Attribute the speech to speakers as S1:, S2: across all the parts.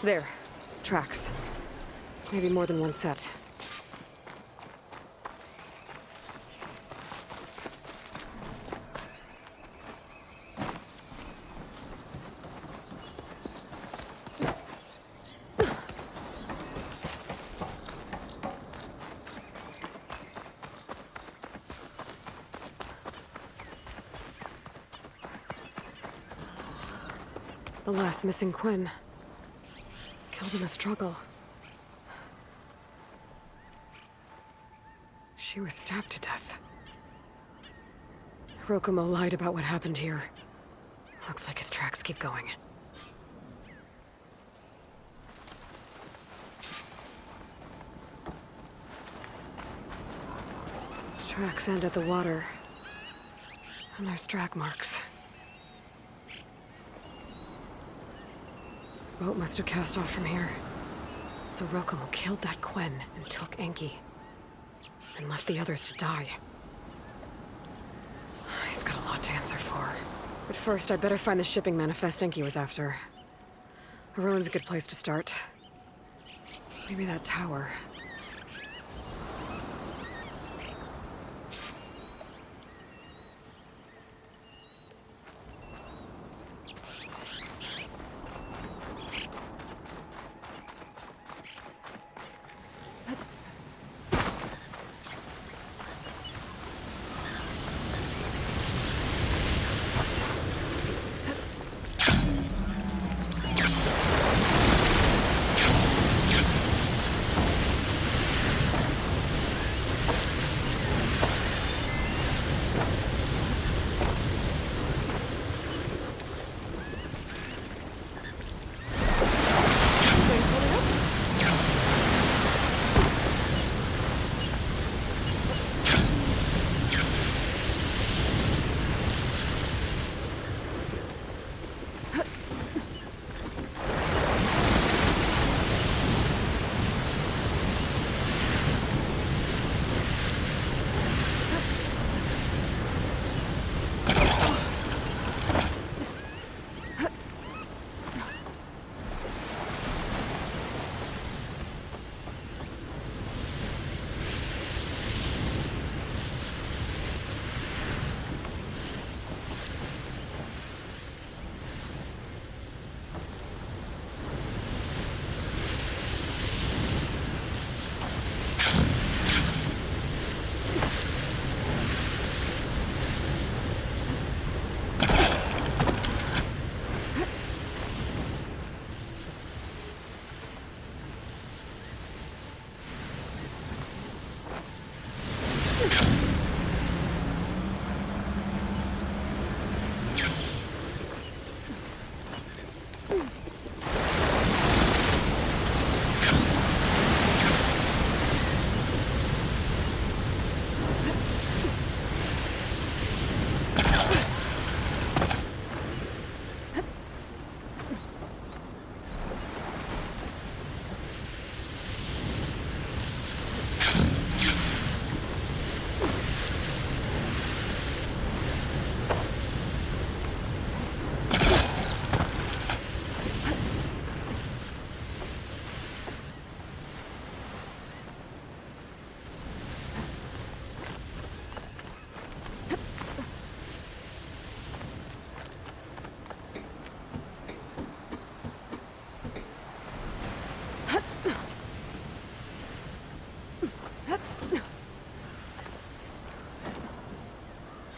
S1: There. Tracks. Maybe more than one set. The last missing Quinn. Killed in a struggle. She was stabbed to death. Rokumo lied about what happened here. Looks like his tracks keep going. Tracks end at the water. And there's drag marks. Boat must have cast off from here. So Rokumo killed that Quinn and took Enki. And left the others to die. He's got a lot to answer for. But first, I'd better find the shipping manifest Enki was after. A ruin's a good place to start. Maybe that tower.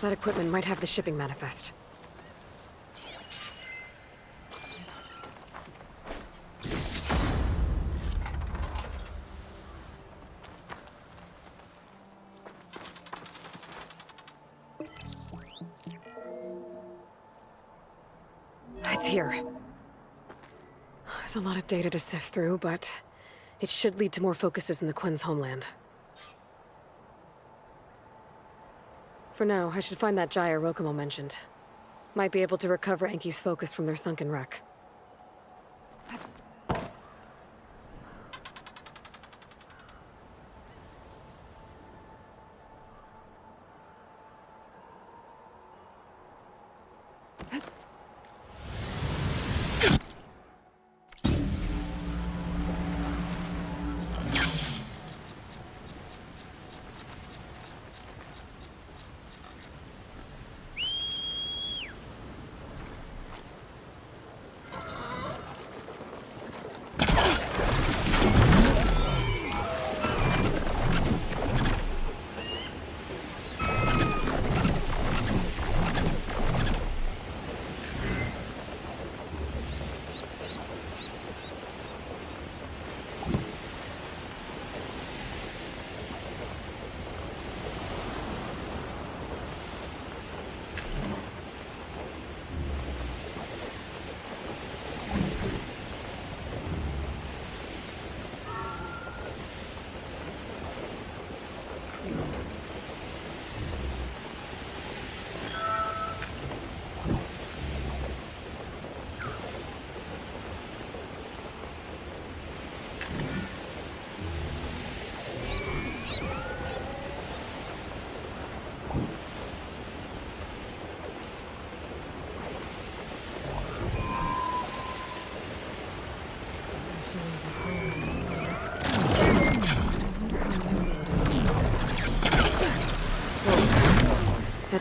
S1: That equipment might have the shipping manifest. It's here. There's a lot of data to sift through, but it should lead to more focuses in the Quinn's homeland. For now, I should find that gyre Rokumo mentioned. Might be able to recover Enki's focus from their sunken wreck.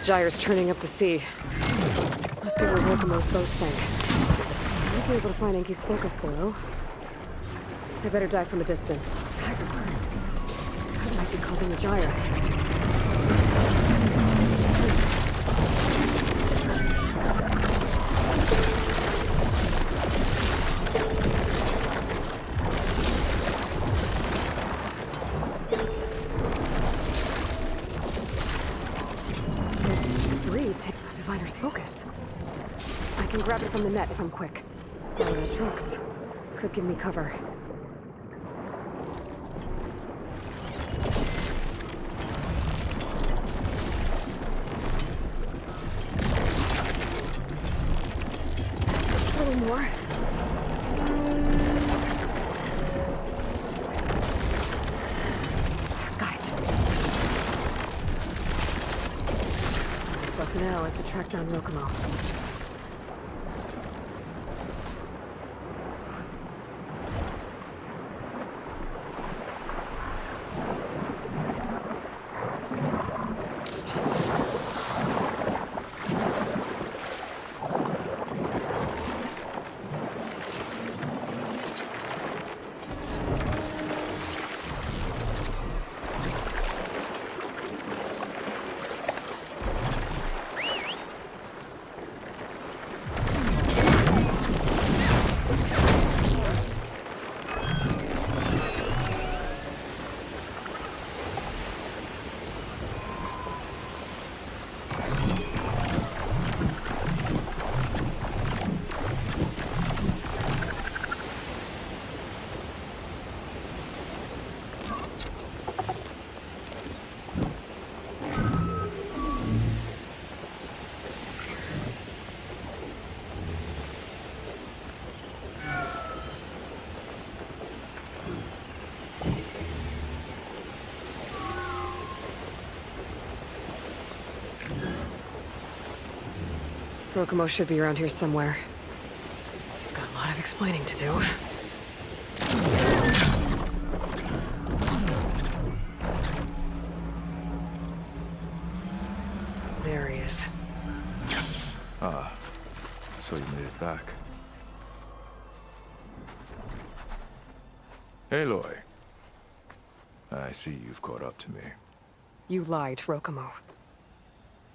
S1: gyre's turning up the sea. Must be where Rokumo's boat sank. I might be able to find Enki's focus below. I better dive from a distance. That might be causing the gyre. Diviner's focus. I can grab it from the net if I'm quick. One of the trucks could give me cover. A little more. Got it. What's left now is to track down Rokumo. Rokumo should be around here somewhere. He's got a lot of explaining to do. There he is.
S2: Ah, so you made it back. Aloy. I see you've caught up to me.
S1: You lied, Rokumo.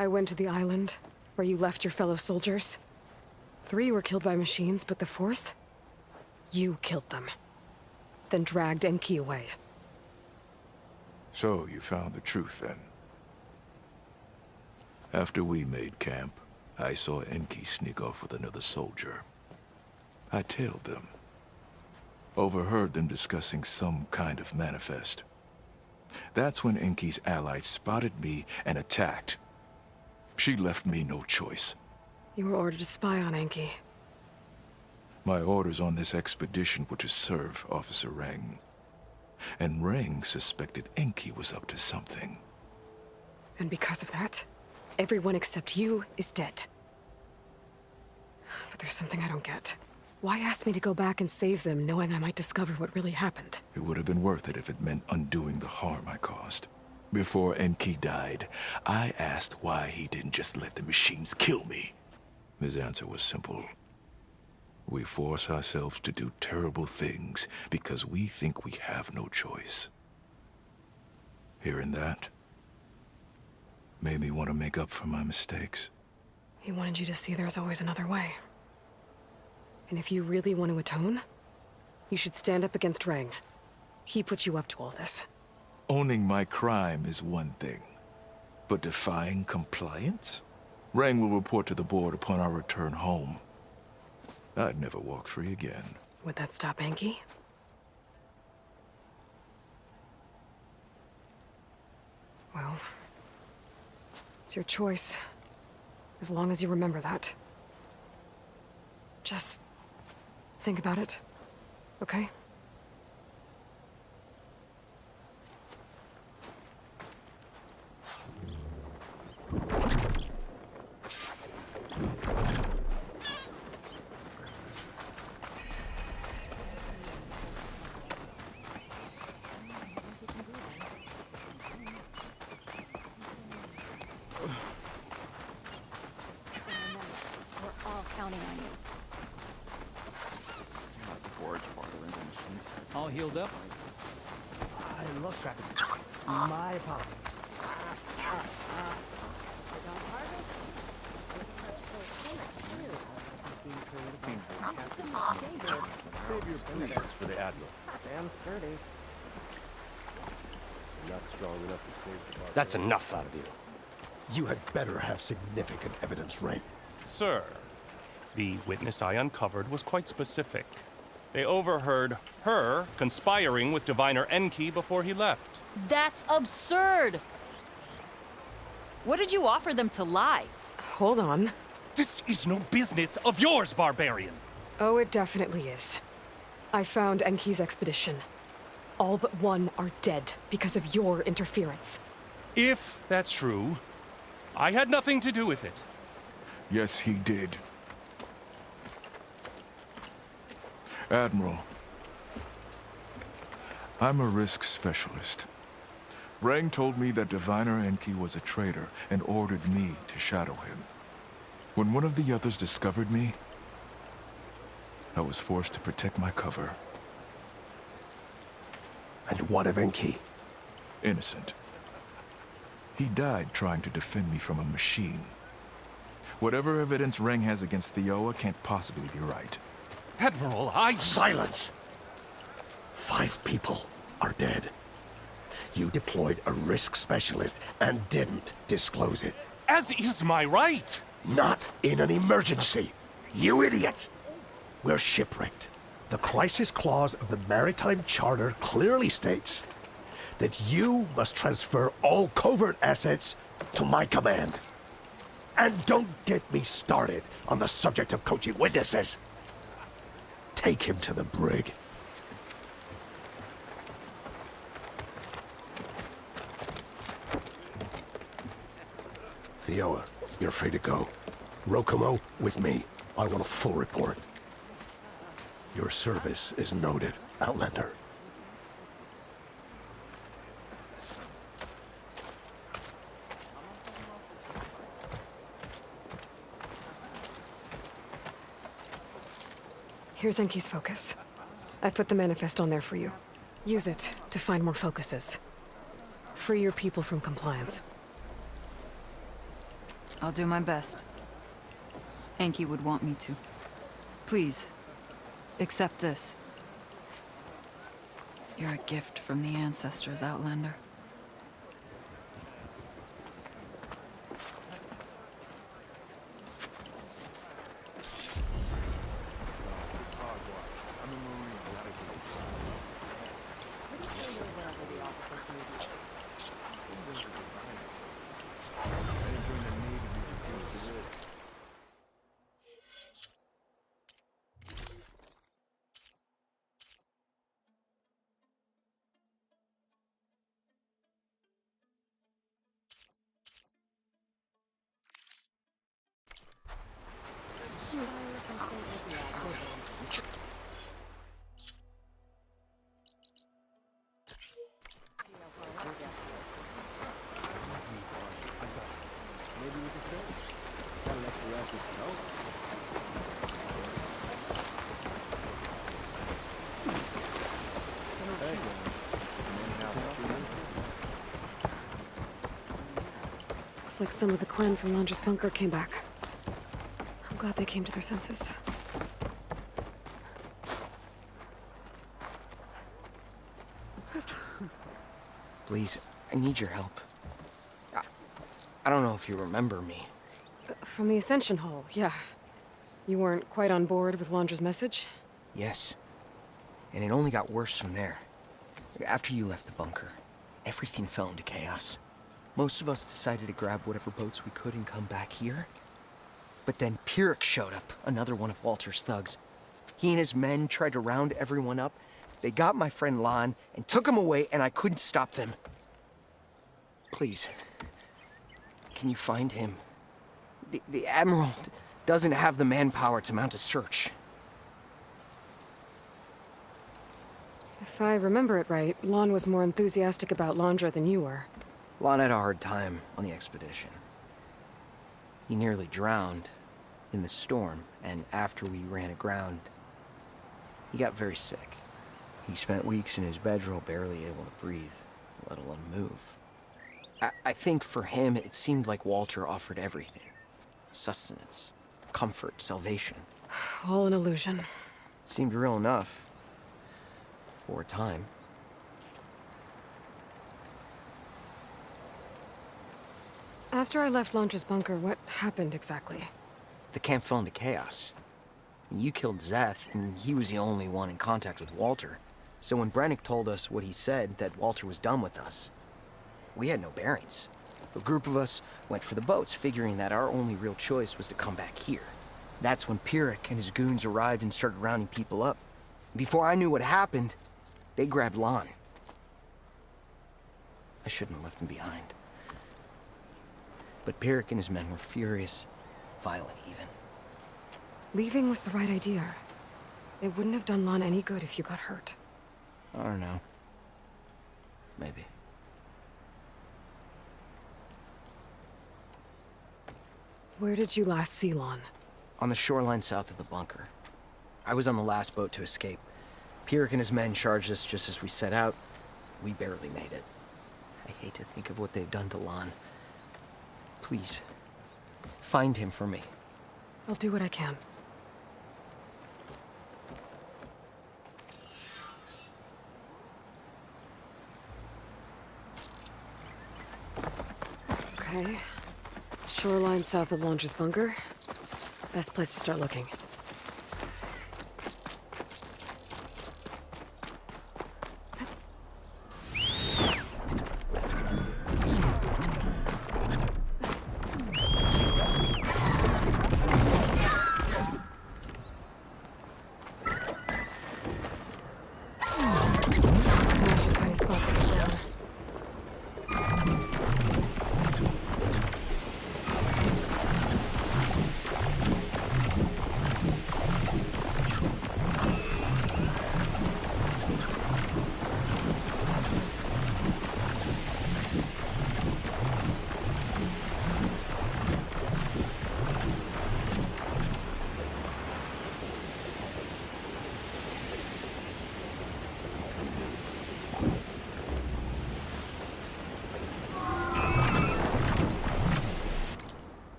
S1: I went to the island where you left your fellow soldiers. 3 were killed by machines, but the 4th? You killed them. Then dragged Enki away.
S2: So you found the truth then. After we made camp, I saw Enki sneak off with another soldier. I tailed them. Overheard them discussing some kind of manifest. That's when Enki's allies spotted me and attacked. She left me no choice.
S1: You were ordered to spy on Enki.
S2: My orders on this expedition were to serve Officer Reng. And Reng suspected Enki was up to something.
S1: And because of that, everyone except you is dead. But there's something I don't get. Why ask me to go back and save them, knowing I might discover what really happened?
S2: It would have been worth it if it meant undoing the harm I caused. Before Enki died, I asked why he didn't just let the machines kill me. His answer was simple. We force ourselves to do terrible things because we think we have no choice. Hearing that made me want to make up for my mistakes.
S1: He wanted you to see there's always another way. And if you really want to atone, you should stand up against Reng. He put you up to all this.
S2: Owning my crime is one thing, but defying compliance? Reng will report to the board upon our return home. I'd never walk free again.
S1: Would that stop Enki? Well, it's your choice. As long as you remember that. Just think about it, okay?
S3: all healed up?
S4: I lost track of it. My apologies.
S5: Save your pleas for the Admiral.
S4: Damn sturdy.
S5: Not strong enough to save the bar.
S6: That's enough out of you.
S7: You had better have significant evidence, Rain.
S8: Sir, the witness I uncovered was quite specific. They overheard her conspiring with Diviner Enki before he left.
S9: That's absurd! What did you offer them to lie?
S1: Hold on.
S8: This is no business of yours, barbarian!
S1: Oh, it definitely is. I found Enki's expedition. All but one are dead because of your interference.
S8: If that's true, I had nothing to do with it.
S2: Yes, he did. Admiral, I'm a risk specialist. Rang told me that Diviner Enki was a traitor and ordered me to shadow him. When one of the others discovered me, I was forced to protect my cover.
S7: And what of Enki?
S2: Innocent. He died trying to defend me from a machine. Whatever evidence Rang has against Theoa can't possibly be right.
S8: Admiral,
S7: Silence! 5 people are dead. You deployed a risk specialist and didn't disclose it.
S8: As is my right!
S7: Not in an emergency, you idiot! We're shipwrecked. The crisis clause of the Maritime Charter clearly states that you must transfer all covert assets to my command. And don't get me started on the subject of coaching witnesses. Take him to the brig. Theoa, you're free to go. Rokomo, with me. I want a full report. Your service is noted, Outlander.
S1: Here's Enki's focus. I put the manifest on there for you. Use it to find more focuses. Free your people from compliance.
S9: I'll do my best. Enki would want me to. Please, accept this. You're a gift from the ancestors, Outlander.
S1: Looks like some of the clan from Londra's bunker came back. I'm glad they came to their senses.
S6: Please, I need your help. I don't know if you remember me.
S1: From the Ascension Hall, yeah. You weren't quite on board with Londra's message?
S6: Yes. And it only got worse from there. After you left the bunker, everything fell into chaos. Most of us decided to grab whatever boats we could and come back here. But then Pyrrhic showed up, another one of Walter's thugs. He and his men tried to round everyone up. They got my friend Lon and took him away, and I couldn't stop them. Please, can you find him? The Admiral doesn't have the manpower to mount a search.
S1: If I remember it right, Lon was more enthusiastic about Londra than you were.
S6: Lon had a hard time on the expedition. He nearly drowned in the storm, and after we ran aground, he got very sick. He spent weeks in his bedroll barely able to breathe, let alone move. I think for him, it seemed like Walter offered everything. Sustenance, comfort, salvation.
S1: All an illusion.
S6: It seemed real enough. For a time.
S1: After I left Launch's bunker, what happened exactly?
S6: The camp fell into chaos. You killed Zeth, and he was the only one in contact with Walter. So when Brennick told us what he said, that Walter was done with us, we had no bearings. A group of us went for the boats, figuring that our only real choice was to come back here. That's when Pyrrhic and his goons arrived and started rounding people up. Before I knew what happened, they grabbed Lon. I shouldn't have left him behind. But Pyrrhic and his men were furious, violent even.
S1: Leaving was the right idea. It wouldn't have done Lon any good if you got hurt.
S6: I don't know. Maybe.
S1: Where did you last see Lon?
S6: On the shoreline south of the bunker. I was on the last boat to escape. Pyrrhic and his men charged us just as we set out. We barely made it. I hate to think of what they've done to Lon. Please, find him for me.
S1: I'll do what I can. Okay. Shoreline south of Launch's bunker. Best place to start looking. I should find a spot to get down.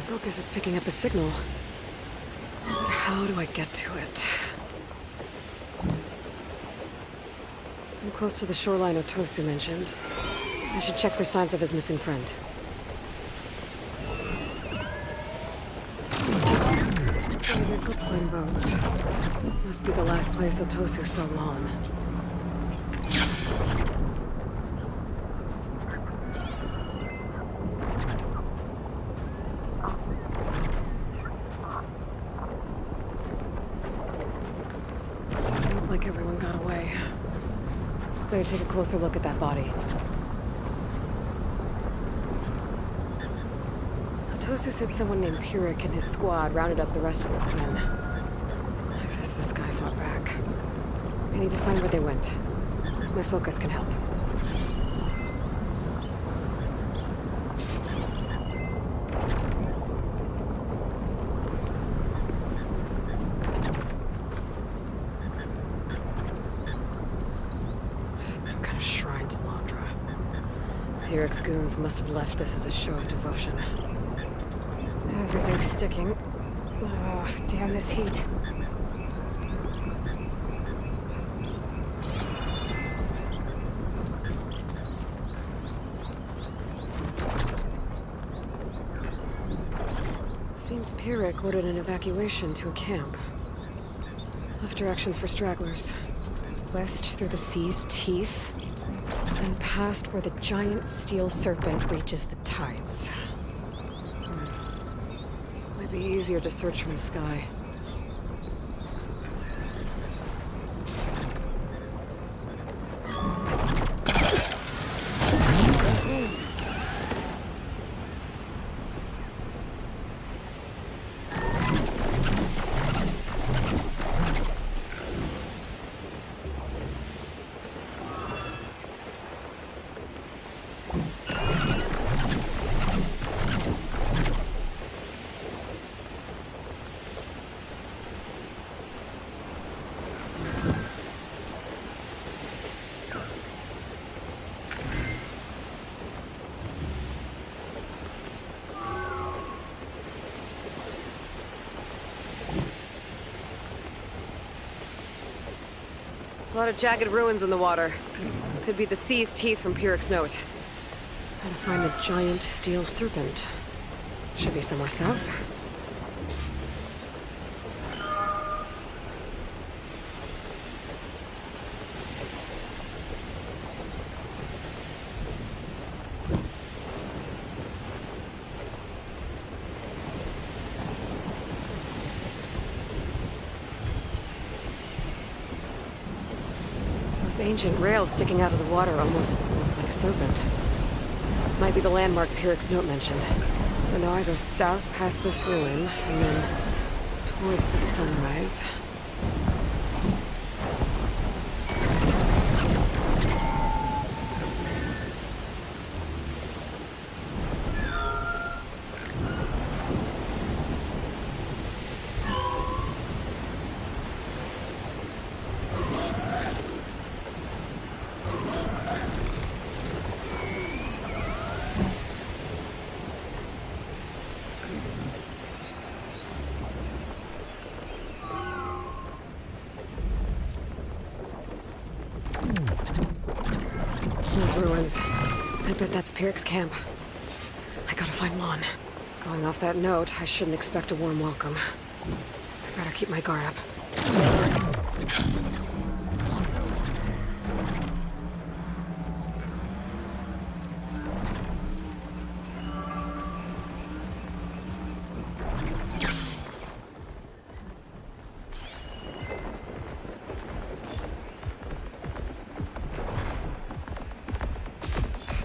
S1: Focus is picking up a signal. But how do I get to it? I'm close to the shoreline Otosu mentioned. I should check for signs of his missing friend. They're Clipline boats. Must be the last place Otosu saw Lon. Looked like everyone got away. Better take a closer look at that body. Otosu said someone named Pyrrhic and his squad rounded up the rest of the clan. I guess this guy fought back. I need to find where they went. My focus can help. Some kind of shrine to Landra. Pyrrhic's goons must have left this as a show of devotion. Everything's sticking. Oh, damn this heat. Seems Pyrrhic ordered an evacuation to a camp. Left directions for stragglers. West through the sea's teeth, and past where the giant steel serpent reaches the tides. Might be easier to search from the sky. A lot of jagged ruins in the water. Could be the sea's teeth from Pyrrhic's note. Gotta find the giant steel serpent. Should be somewhere south. Those ancient rails sticking out of the water almost look like a serpent. Might be the landmark Pyrrhic's note mentioned. So now I go south past this ruin, and then towards the sunrise. Those ruins. I bet that's Pyrrhic's camp. I gotta find Lon. Going off that note, I shouldn't expect a warm welcome. I better keep my guard up.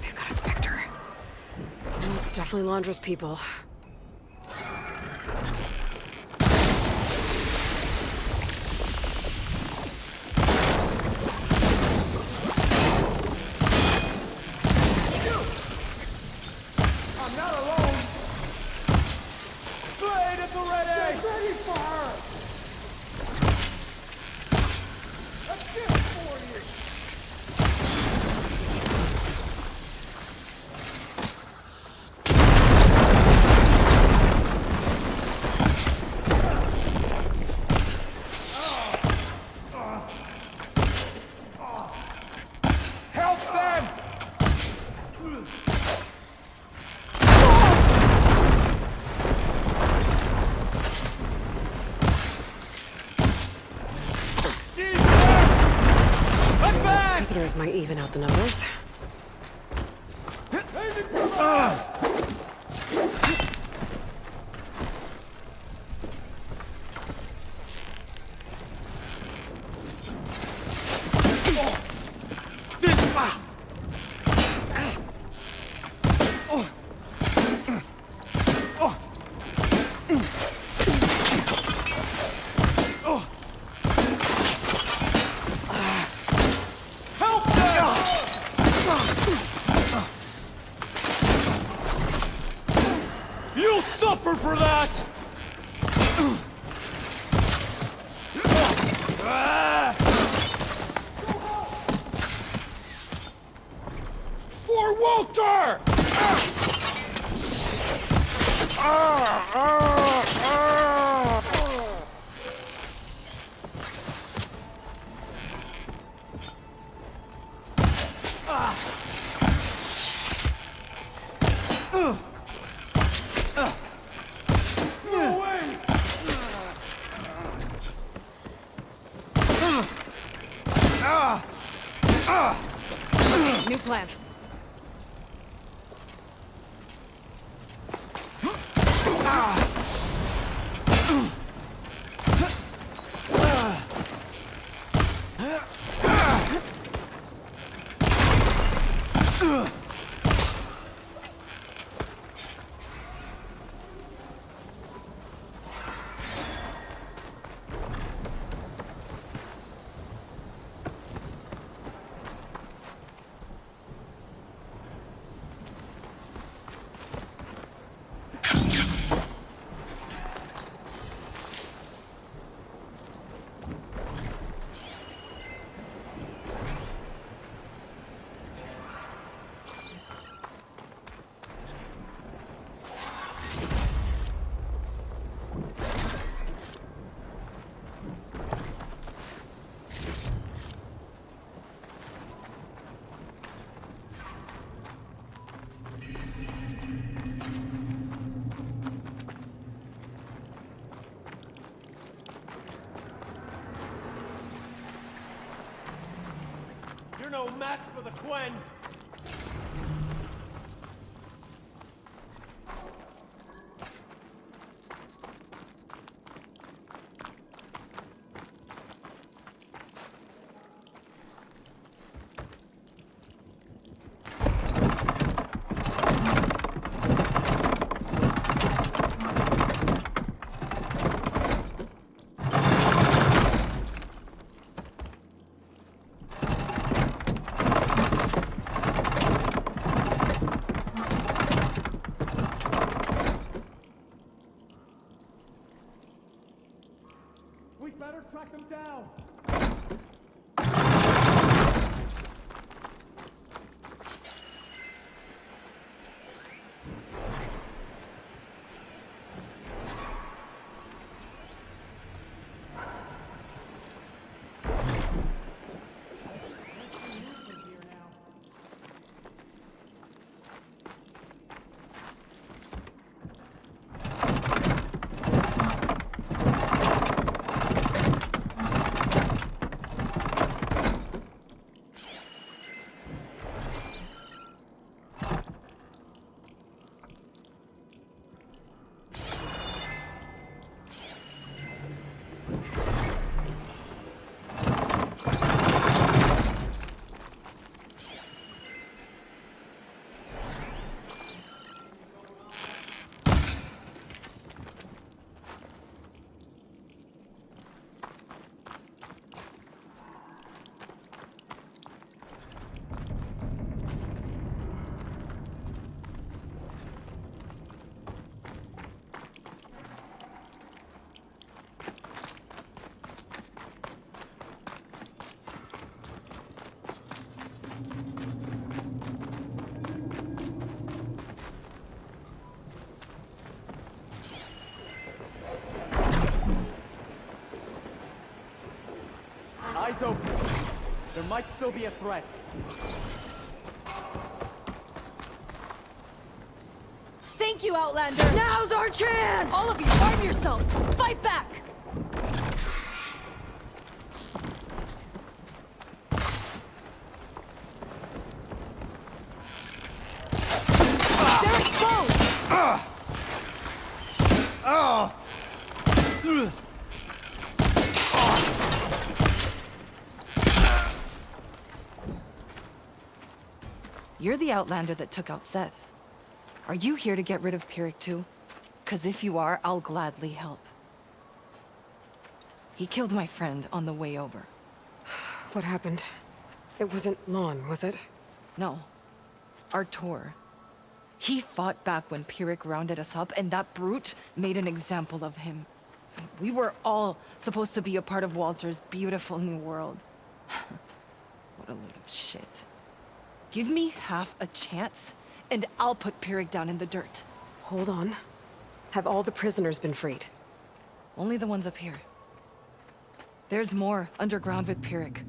S1: They've got a Spectre. Oh, it's definitely Londra's people.
S4: I'm not alone! Blade at the ready! Get ready for her! A gift for you! Help them!
S1: Those prisoners might even out the numbers.
S4: You'll suffer for that! For Walter! No way!
S1: New plan.
S4: You're no match for the Quen! We better track them down! Eyes open. There might still be a threat.
S9: Thank you, Outlander!
S1: Now's our chance!
S9: All of you, arm yourselves! Fight back! They're exposed!
S3: You're the Outlander that took out Seth. Are you here to get rid of Pyrrhic too? 'Cause if you are, I'll gladly help. He killed my friend on the way over.
S1: What happened? It wasn't Lon, was it?
S3: No. Artur. He fought back when Pyrrhic rounded us up, and that brute made an example of him. We were all supposed to be a part of Walter's beautiful new world. What a load of shit. Give me half a chance, and I'll put Pyrrhic down in the dirt.
S1: Hold on. Have all the prisoners been freed?
S3: Only the ones up here. There's more underground with Pyrrhic.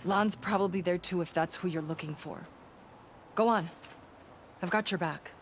S3: Lon's probably there too if that's who you're looking for. Go on. I've got your back.